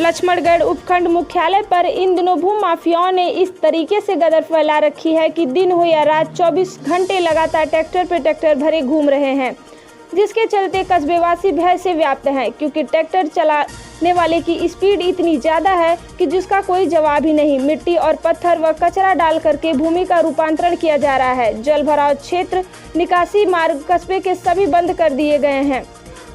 लक्ष्मणगढ़ उपखंड मुख्यालय पर इन दिनों भू माफियाओं ने इस तरीके से गदर फैला रखी है कि दिन हो या रात 24 घंटे लगातार ट्रैक्टर पे ट्रैक्टर भरे घूम रहे हैं, जिसके चलते कस्बेवासी भय से व्याप्त हैं, क्योंकि ट्रैक्टर चलाने वाले की स्पीड इतनी ज़्यादा है कि जिसका कोई जवाब ही नहीं। मिट्टी और पत्थर व कचरा डाल करके भूमि का रूपांतरण किया जा रहा है। जल भराव क्षेत्र, निकासी मार्ग कस्बे के सभी बंद कर दिए गए हैं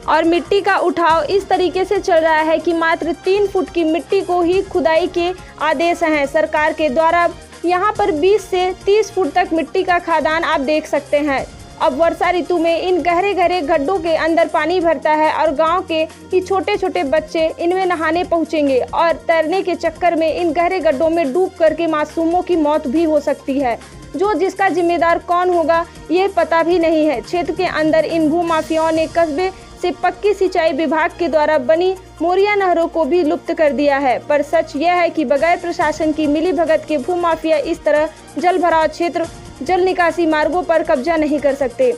और मिट्टी का उठाव इस तरीके से चल रहा है कि मात्र 3 फुट की मिट्टी को ही खुदाई के आदेश हैं सरकार के द्वारा। यहाँ पर 20 से 30 फुट तक मिट्टी का खदान आप देख सकते हैं। अब वर्षा ऋतु में इन गहरे गहरे गड्ढों के अंदर पानी भरता है और गांव के ही छोटे छोटे बच्चे इनमें नहाने पहुंचेंगे और तैरने के चक्कर में इन गहरे गड्ढों में डूब करके मासूमों की मौत भी हो सकती है। जो जिसका जिम्मेदार कौन होगा ये पता भी नहीं है। क्षेत्र के अंदर इन भू माफियाओं ने कस्बे से पक्की सिंचाई विभाग के द्वारा बनी मोरिया नहरों को भी लुप्त कर दिया है। पर सच यह है कि बगैर प्रशासन की मिलीभगत के भू माफिया इस तरह जल भराव क्षेत्र, जल निकासी मार्गों पर कब्जा नहीं कर सकते।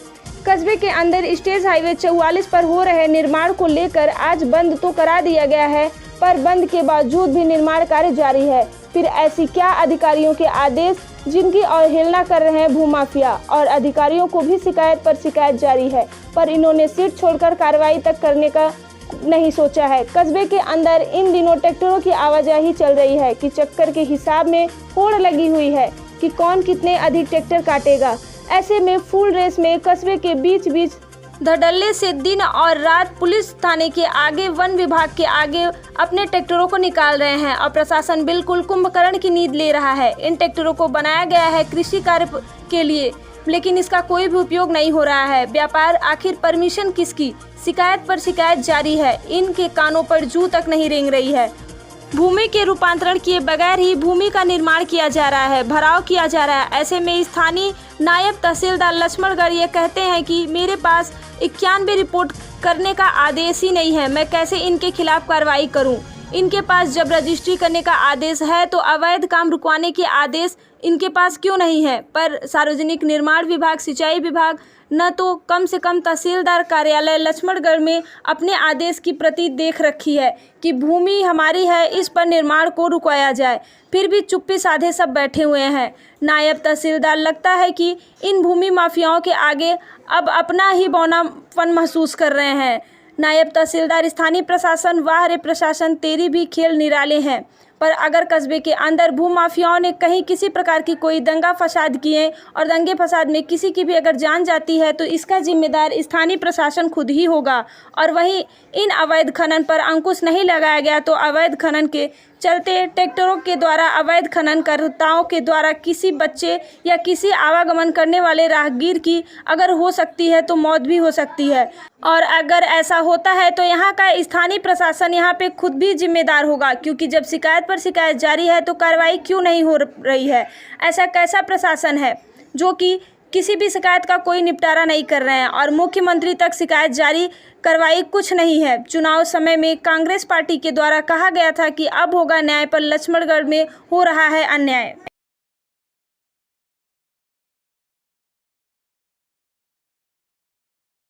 कस्बे के अंदर स्टेट हाईवे 44 पर हो रहे निर्माण को लेकर आज बंद तो करा दिया गया है, पर बंद के बावजूद भी निर्माण कार्य जारी है। फिर ऐसी क्या अधिकारियों के आदेश जिनकी अवहेलना कर रहे हैं भू माफिया, और अधिकारियों को भी शिकायत पर शिकायत जारी है, पर इन्होंने सीट छोड़कर कार्रवाई तक करने का नहीं सोचा है। कस्बे के अंदर इन दिनों ट्रैक्टरों की आवाजाही चल रही है कि चक्कर के हिसाब में होड़ लगी हुई है कि कौन कितने अधिक ट्रैक्टर काटेगा। ऐसे में फुल रेस में कस्बे के बीच बीच धड़ल्ले से दिन और रात पुलिस थाने के आगे, वन विभाग के आगे अपने ट्रैक्टरों को निकाल रहे हैं और प्रशासन बिल्कुल कुंभकर्ण की नींद ले रहा है। इन ट्रैक्टरों को बनाया गया है कृषि कार्य के लिए, लेकिन इसका कोई भी उपयोग नहीं हो रहा है। व्यापार आखिर परमिशन किसकी? शिकायत पर शिकायत जारी है, इनके कानों पर जू तक नहीं रेंग रही है। भूमि के रूपांतरण किए बगैर ही भूमि का निर्माण किया जा रहा है, भराव किया जा रहा है। ऐसे में स्थानीय नायब तहसीलदार लक्ष्मणगढ़ ये कहते हैं कि मेरे पास 91 रिपोर्ट करने का आदेश ही नहीं है, मैं कैसे इनके खिलाफ कार्रवाई करूं? इनके पास जब रजिस्ट्री करने का आदेश है तो अवैध काम रुकवाने के आदेश इनके पास क्यों नहीं है? पर सार्वजनिक निर्माण विभाग, सिंचाई विभाग न तो कम से कम तहसीलदार कार्यालय लक्ष्मणगढ़ में अपने आदेश की प्रति देख रखी है कि भूमि हमारी है, इस पर निर्माण को रुकवाया जाए, फिर भी चुप्पी साधे सब बैठे हुए हैं। नायब तहसीलदार लगता है कि इन भूमि माफियाओं के आगे अब अपना ही बौनापन महसूस कर रहे हैं। नायब तहसीलदार स्थानीय प्रशासन, वाह रे प्रशासन, तेरी भी खेल निराले हैं। पर अगर कस्बे के अंदर भू माफियाओं ने कहीं किसी प्रकार की कोई दंगा फसाद किए और दंगे फसाद में किसी की भी अगर जान जाती है तो इसका जिम्मेदार स्थानीय प्रशासन खुद ही होगा। और वहीं इन अवैध खनन पर अंकुश नहीं लगाया गया तो अवैध खनन के चलते ट्रैक्टरों के द्वारा, अवैध खननकर्ताओं के द्वारा किसी बच्चे या किसी आवागमन करने वाले राहगीर की अगर हो सकती है तो मौत भी हो सकती है। और अगर ऐसा होता है तो यहाँ का स्थानीय प्रशासन यहाँ पे खुद भी जिम्मेदार होगा, क्योंकि जब शिकायत पर शिकायत जारी है तो कार्रवाई क्यों नहीं हो रही है? ऐसा कैसा प्रशासन है जो कि किसी भी शिकायत का कोई निपटारा नहीं कर रहे हैं और मुख्यमंत्री तक शिकायत जारी कार्रवाई कुछ नहीं है। चुनाव समय में कांग्रेस पार्टी के द्वारा कहा गया था कि अब होगा न्याय, पर लक्ष्मणगढ़ में हो रहा है अन्याय।